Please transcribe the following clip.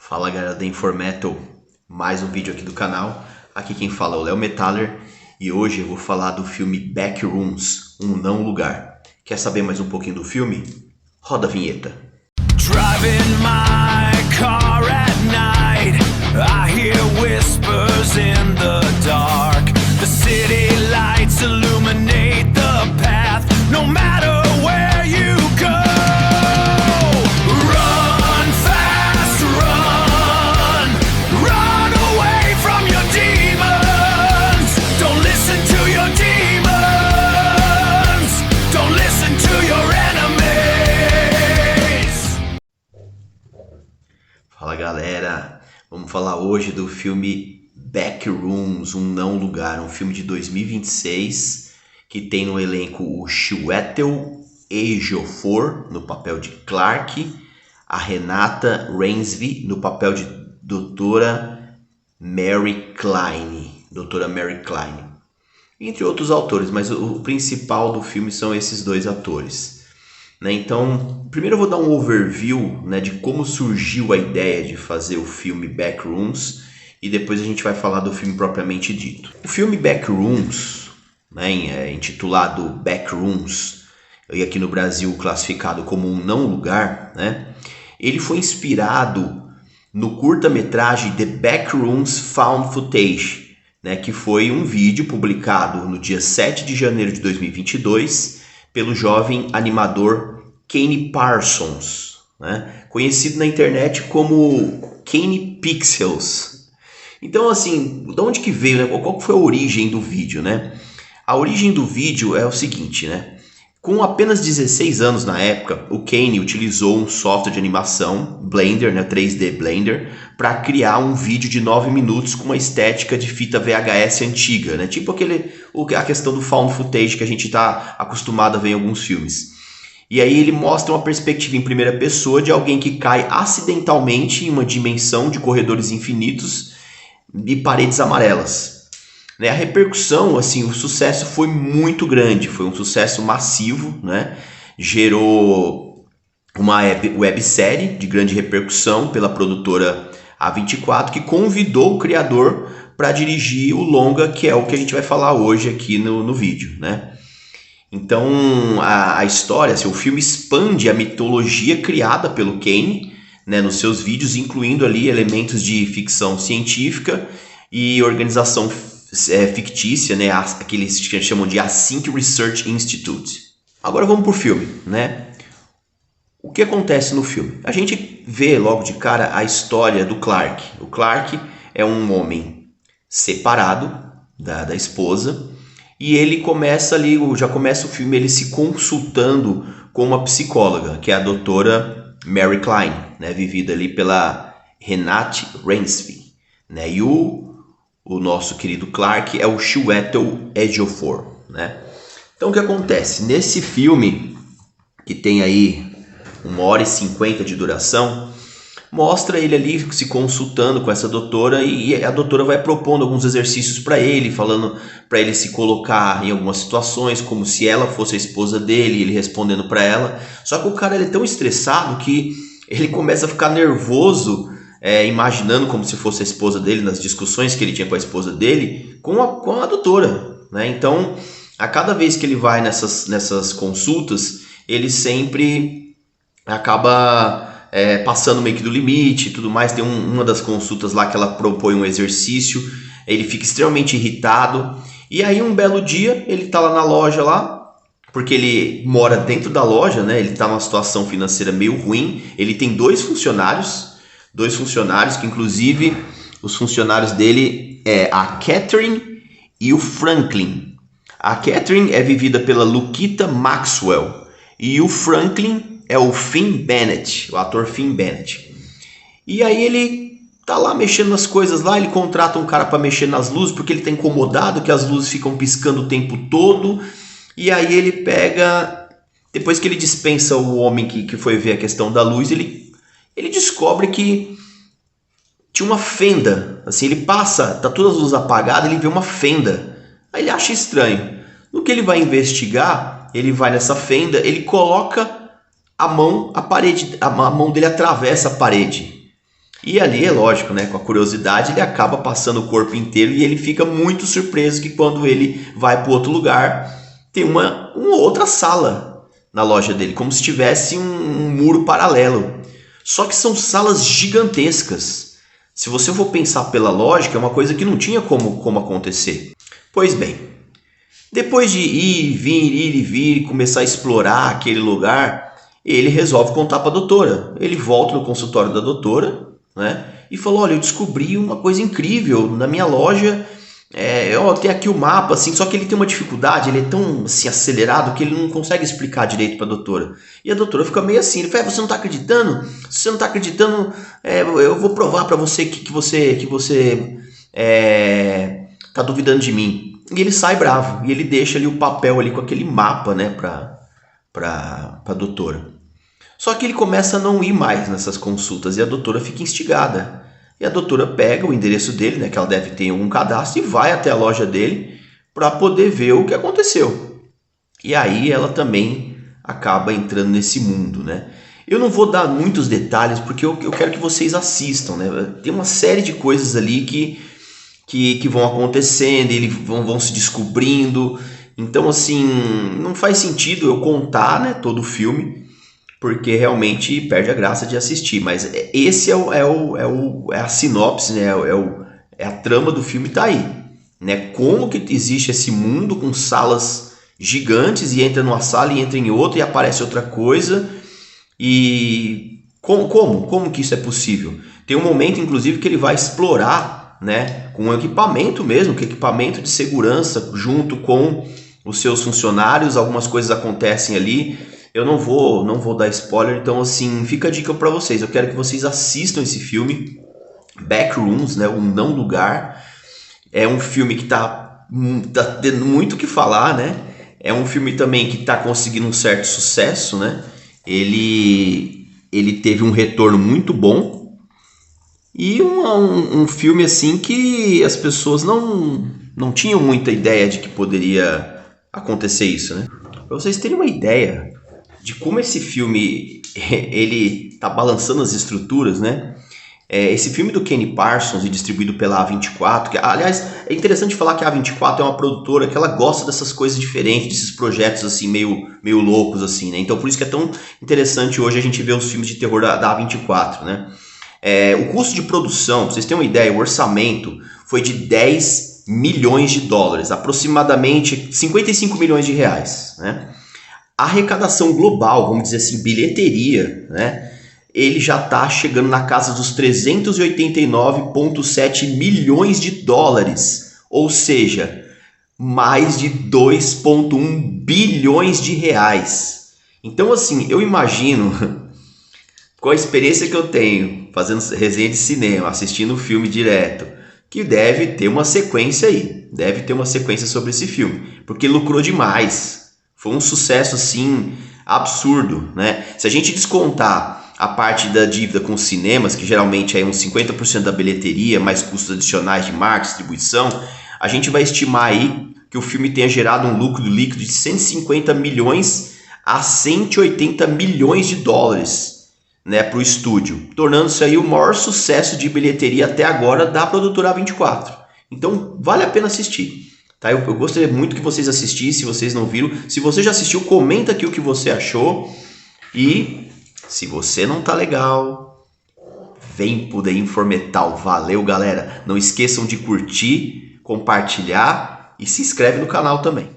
Fala galera da Informetal, mais um vídeo aqui do canal. Aqui quem fala é o Léo Metaller e hoje eu vou falar do filme Backrooms, Um Não Lugar. Quer saber mais um pouquinho do filme? Roda a vinheta. Driving my car at night, I hear whispers in the dark. The city lights illuminate the path, no matter where you go. Run fast, run, run away from your demons. Don't listen to your demons, don't listen to your enemies. Fala galera, vamos falar hoje do filme Backrooms, Um Não Lugar, um filme de 2026 que tem no elenco o Chiwetel Ejiofor no papel de Clark, a Renata Reinsve no papel de Doutora Mary Klein, entre outros autores, mas o principal do filme são esses dois atores. Então, primeiro eu vou dar um overview, de como surgiu a ideia de fazer o filme Backrooms e depois a gente vai falar do filme propriamente dito. O filme Backrooms, intitulado Backrooms, e aqui no Brasil classificado como Um Não Lugar, ele foi inspirado no curta-metragem The Backrooms Found Footage, que foi um vídeo publicado no dia 7 de janeiro de 2022 pelo jovem animador Kane Parsons, conhecido na internet como Kane Pixels. Então, assim, de onde que veio, qual foi a origem do vídeo, A origem do vídeo é o seguinte, Com apenas 16 anos na época, o Kane utilizou um software de animação, Blender, 3D Blender, para criar um vídeo de 9 minutos com uma estética de fita VHS antiga, tipo a questão do found footage que a gente está acostumado a ver em alguns filmes. E aí ele mostra uma perspectiva em primeira pessoa de alguém que cai acidentalmente em uma dimensão de corredores infinitos e paredes amarelas. A repercussão, o sucesso foi muito grande, foi um sucesso massivo, Gerou uma websérie de grande repercussão pela produtora A24, que convidou o criador para dirigir o longa, que é o que a gente vai falar hoje aqui no vídeo, Então a história, o filme expande a mitologia criada pelo Kane, nos seus vídeos, incluindo ali elementos de ficção científica e organização fictícia, que eles chamam de Async Research Institute. Agora vamos pro filme, O que acontece no filme? A gente vê logo de cara a história do Clark. O Clark é um homem separado da esposa e ele já começa o filme ele se consultando com uma psicóloga, que é a doutora Mary Klein, vivida ali pela Renate Reinsve, E o nosso querido Clark é o Chiwetel Ejiofor, Então o que acontece? Nesse filme, que tem aí 1h50 de duração, mostra ele ali se consultando com essa doutora e a doutora vai propondo alguns exercícios para ele, falando para ele se colocar em algumas situações, como se ela fosse a esposa dele, ele respondendo para ela. Só que o cara ele é tão estressado que ele começa a ficar nervoso, imaginando como se fosse a esposa dele, nas discussões que ele tinha com a esposa dele, com a doutora, Então, a cada vez que ele vai nessas consultas, ele sempre acaba passando meio que do limite e tudo mais. Tem uma das consultas lá que ela propõe um exercício, ele fica extremamente irritado, e aí um belo dia ele tá lá na loja lá, porque ele mora dentro da loja, ele tá numa situação financeira meio ruim, ele tem dois funcionários que inclusive os funcionários dele é a Catherine e o Franklin. A Catherine é vivida pela Lukita Maxwell e o Franklin é o Finn Bennett, o ator Finn Bennett. E aí ele tá lá mexendo nas coisas lá, ele contrata um cara para mexer nas luzes porque ele tá incomodado que as luzes ficam piscando o tempo todo. E aí ele pega, depois que ele dispensa o homem que foi ver a questão da luz, ele descobre que tinha uma fenda, ele passa, tá todas as luzes apagadas, ele vê uma fenda. Aí ele acha estranho. No que ele vai investigar, ele vai nessa fenda, ele coloca a mão dele atravessa a parede. E ali é lógico, né, com a curiosidade ele acaba passando o corpo inteiro e ele fica muito surpreso que quando ele vai para outro lugar tem uma outra sala na loja dele, como se tivesse um muro paralelo. Só que são salas gigantescas. Se você for pensar pela lógica, é uma coisa que não tinha como acontecer. Pois bem, depois de ir e vir, começar a explorar aquele lugar, ele resolve contar para a doutora. Ele volta no consultório da doutora, né, e falou: olha, eu descobri uma coisa incrível na minha loja. Tem aqui o mapa, assim, só que ele tem uma dificuldade, ele é tão assim, acelerado que ele não consegue explicar direito para a doutora. E a doutora fica meio assim, ele fala: você não está acreditando? Se você não está acreditando, eu vou provar para você que você está duvidando de mim. E ele sai bravo, e ele deixa ali o papel ali com aquele mapa, né, para a doutora. Só que ele começa a não ir mais nessas consultas e a doutora fica instigada. E a doutora pega o endereço dele, né, que ela deve ter um cadastro, e vai até a loja dele para poder ver o que aconteceu. E aí ela também acaba entrando nesse mundo, né? Eu não vou dar muitos detalhes porque eu quero que vocês assistam, né? Tem uma série de coisas ali que vão acontecendo, eles vão se descobrindo. Então, assim, não faz sentido eu contar, né, todo o filme, porque realmente perde a graça de assistir. Mas esse é a sinopse, né? É a trama do filme, tá aí, né? Como que existe esse mundo com salas gigantes e entra numa sala e entra em outra e aparece outra coisa. E como que isso é possível? Tem um momento, inclusive, que ele vai explorar, né, com equipamento mesmo, que equipamento de segurança junto com os seus funcionários. Algumas coisas acontecem ali. Eu não vou dar spoiler, então assim, fica a dica para vocês. Eu quero que vocês assistam esse filme, Backrooms, né, o Não Lugar. É um filme que tá tendo muito o que falar, né? É um filme também que tá conseguindo um certo sucesso, né? Ele teve um retorno muito bom e um filme assim que as pessoas não tinham muita ideia de que poderia acontecer isso, né? Para vocês terem uma ideia de como esse filme ele tá balançando as estruturas, né? Esse filme do Kenny Parsons e distribuído pela A24, que, aliás, é interessante falar que a A24 é uma produtora que ela gosta dessas coisas diferentes, desses projetos assim meio loucos assim, né? Então por isso que é tão interessante hoje a gente ver os filmes de terror da A24, né? O custo de produção, pra vocês terem uma ideia, o orçamento foi de 10 milhões de dólares, aproximadamente 55 milhões de reais, né? A arrecadação global, vamos dizer assim, bilheteria, né? Ele já está chegando na casa dos 389,7 milhões de dólares, ou seja, mais de 2,1 bilhões de reais. Então, assim, eu imagino, com a experiência que eu tenho, fazendo resenha de cinema, assistindo o filme direto, que deve ter uma sequência aí, deve ter uma sequência sobre esse filme, porque lucrou demais, foi um sucesso, assim, absurdo, né? Se a gente descontar a parte da dívida com os cinemas, que geralmente é uns 50% da bilheteria, mais custos adicionais de marketing, distribuição, a gente vai estimar aí que o filme tenha gerado um lucro líquido de 150 milhões a 180 milhões de dólares, né, para o estúdio, tornando-se aí o maior sucesso de bilheteria até agora da produtora A24. Então vale a pena assistir. Tá? Eu gostaria muito que vocês assistissem, se vocês não viram. Se você já assistiu, comenta aqui o que você achou. E se você não tá legal, vem pro The Informetal. Valeu, galera. Não esqueçam de curtir, compartilhar e se inscreve no canal também.